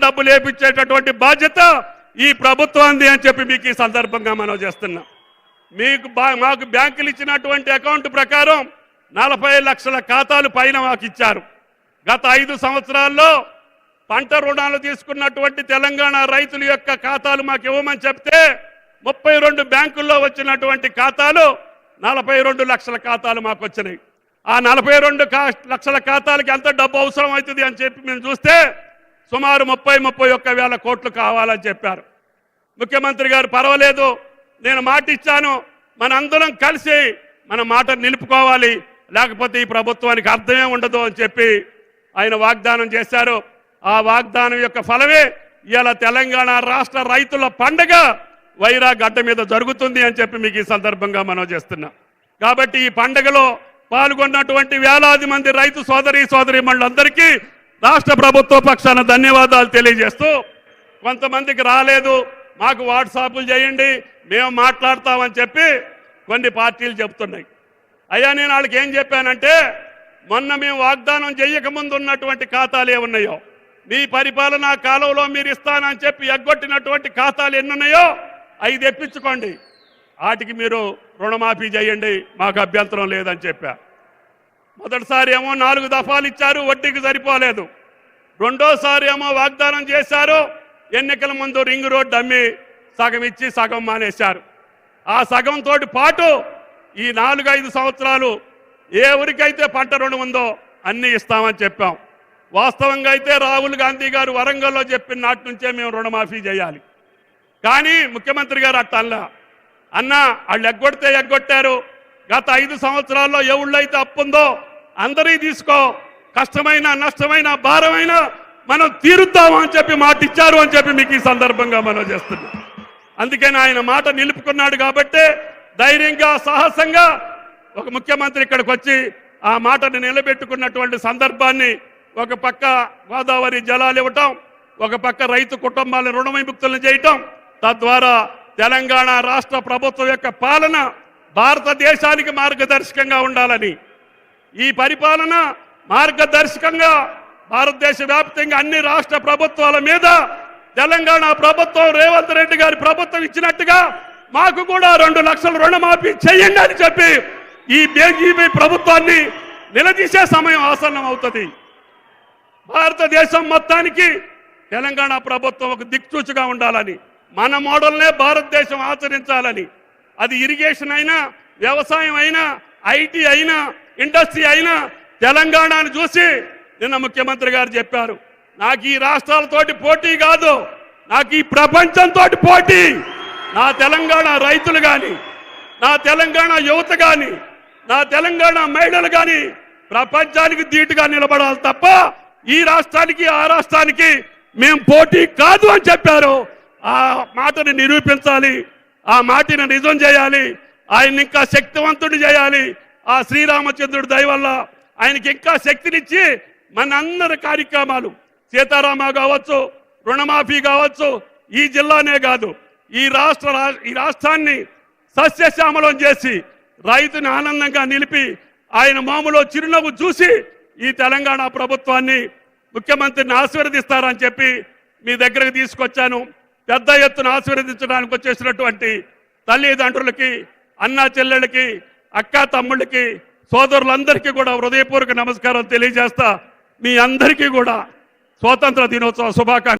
డబ్బులు వేపించేటటువంటి బాధ్యత ఈ ప్రభుత్వాన్ని అని చెప్పి మీకు ఈ సందర్భంగా మనం చేస్తున్నాం. మాకు బ్యాంకులు ఇచ్చినటువంటి అకౌంట్ ప్రకారం 40 లక్షల ఖాతాలు పైన మాకు ఇచ్చారు. గత 5 సంవత్సరాల్లో పంట రుణాలు తీసుకున్నటువంటి తెలంగాణ రైతుల యొక్క ఖాతాలు మాకు ఇవ్వమని చెప్తే 32 బ్యాంకుల్లో వచ్చినటువంటి ఖాతాలు 42 లక్షల ఖాతాలు మాకు వచ్చినాయి. ఆ 42 లక్షల ఖాతాలకి ఎంత డబ్బు అవసరం అవుతుంది అని చెప్పి మేము చూస్తే సుమారు 31 వేల కోట్లు కావాలని చెప్పారు. ముఖ్యమంత్రి గారు పర్వాలేదు, నేను మాట ఇచ్చాను, మనందరం కలిసి మన మాట నిలుపుకోవాలి, లేకపోతే ఈ ప్రభుత్వానికి అర్థమే ఉండదు అని చెప్పి ఆయన వాగ్దానం చేశారు. ఆ వాగ్దానం యొక్క ఫలమే ఇవాళ తెలంగాణ రాష్ట్ర రైతుల పండగ వైరా గడ్డ మీద జరుగుతుంది అని చెప్పి మీకు ఈ సందర్భంగా మనం చేస్తున్నాం. కాబట్టి ఈ పండుగలో పాల్గొన్నటువంటి వేలాది మంది రైతు సోదరీమణులందరికీ రాష్ట్ర ప్రభుత్వ పక్షాన ధన్యవాదాలు తెలియజేస్తూ, కొంతమందికి రాలేదు, మాకు వాట్సాప్లు చేయండి, మేము మాట్లాడతామని చెప్పి కొన్ని పార్టీలు చెప్తున్నాయి. అయ్యా, నేను వాళ్ళకి ఏం చెప్పానంటే, మొన్న మేము వాగ్దానం చేయకముందు ఉన్నటువంటి ఖాతాలు ఏమున్నాయో, మీ పరిపాలనా కాలంలో మీరు ఇస్తానని చెప్పి ఎగ్గొట్టినటువంటి ఖాతాలు ఎన్నున్నాయో అవి తెప్పించుకోండి, వాటికి మీరు రుణమాఫీ చేయండి, మాకు అభ్యంతరం లేదని చెప్పా. మొదటిసారి ఏమో 4 దఫాలు ఇచ్చారు, వడ్డీకి సరిపోలేదు. రెండోసారి ఏమో వాగ్దానం చేశారు, ఎన్నికల ముందు రింగ్ రోడ్డు అమ్మి సగం ఇచ్చి సగం మానేశారు. ఆ సగంతో పాటు ఈ 4-5 సంవత్సరాలు ఏ ఊరికైతే పంట రుణం ఉందో అన్నీ ఇస్తామని చెప్పాం. వాస్తవంగా అయితే రాహుల్ గాంధీ గారు వరంగల్లో చెప్పిన నాటి నుంచే మేము రుణమాఫీ చేయాలి. కానీ ముఖ్యమంత్రి గారు అట్టల్లా, అన్న వాళ్ళు ఎగ్గొట్టారు, గత 5 సంవత్సరాల్లో ఏ ఊళ్ళైతే అప్పుందో అందరీ తీసుకో, కష్టమైన నష్టమైన భారమైన మనం తీరుద్దామని చెప్పి మాట ఇచ్చారు అని చెప్పి మీకు ఈ సందర్భంగా మనం చేస్తున్నాం. అందుకని ఆయన మాట నిలుపుకున్నాడు కాబట్టి ధైర్యంగా సాహసంగా ఒక ముఖ్యమంత్రి ఇక్కడికి వచ్చి ఆ మాటను నిలబెట్టుకున్నటువంటి సందర్భాన్ని, ఒక పక్క గోదావరి జలాలు ఇవ్వటం, ఒక పక్క రైతు కుటుంబాలను రుణ విముక్తులను చేయటం, తద్వారా తెలంగాణ రాష్ట్ర ప్రభుత్వం యొక్క పాలన భారతదేశానికి మార్గదర్శకంగా ఉండాలని, ఈ పరిపాలన మార్గదర్శకంగా భారతదేశ వ్యాప్తంగా అన్ని రాష్ట్ర ప్రభుత్వాల మీద తెలంగాణ ప్రభుత్వం రేవంత్ రెడ్డి గారి ప్రభుత్వం ఇచ్చినట్టుగా మాకు కూడా 2 లక్షల రుణమాఫీ చేయండి అని చెప్పి ఈ బీజేపీ ప్రభుత్వాన్ని నిలదీసే సమయం ఆసన్నం అవుతుంది. భారతదేశం మొత్తానికి తెలంగాణ ప్రభుత్వం ఒక దిక్సూచిగా ఉండాలని, మన మోడల్నే భారతదేశం ఆచరించాలని, అది ఇరిగేషన్ అయినా, వ్యవసాయం అయినా, ఐటీ అయినా, ఇండస్ట్రీ అయినా తెలంగాణను చూసి నిన్న ముఖ్యమంత్రి గారు చెప్పారు, నాకు ఈ రాష్ట్రాలతోటి పోటీ కాదు, నాకు ఈ ప్రపంచంతో పోటీ. నా తెలంగాణ రైతులు కానీ, నా తెలంగాణ యువత కానీ, నా తెలంగాణ మహిళలు కానీ ప్రపంచానికి ధీటుగా నిలబడాలి తప్ప ఈ రాష్ట్రానికి ఆ రాష్ట్రానికి మేము పోటీ కాదు అని చెప్పారు. ఆ మాటని నిరూపించాలి, ఆ మాటని నిజం చేయాలి, ఆయన ఇంకా శక్తివంతుడు చేయాలి. ఆ శ్రీరామచంద్రుడి దయ వల్ల ఆయనకి ఇంకా శక్తినిచ్చి మన అందరి కార్యక్రమాలు, సీతారామ కావచ్చు, రుణమాఫీ కావచ్చు, ఈ జిల్లానే కాదు ఈ రాష్ట్రాన్ని సస్యశ్యామలం చేసి రైతుని ఆనందంగా నిలిపి ఆయన మామూలు చిరునవ్వు చూసి ఈ తెలంగాణ ప్రభుత్వాన్ని ముఖ్యమంత్రిని ఆశీర్వదిస్తారని చెప్పి మీ దగ్గరకు తీసుకొచ్చాను. పెద్ద ఎత్తున ఆశీర్వదించడానికి వచ్చేసినటువంటి తల్లిదండ్రులకి, అన్నా చెల్లెళ్ళకి, అక్కా తమ్ముళ్ళకి, సోదరులందరికీ కూడా హృదయపూర్వక నమస్కారం తెలియజేస్తా. మీ అందరికీ కూడా స్వాతంత్ర దినోత్సవ శుభాకాంక్షలు.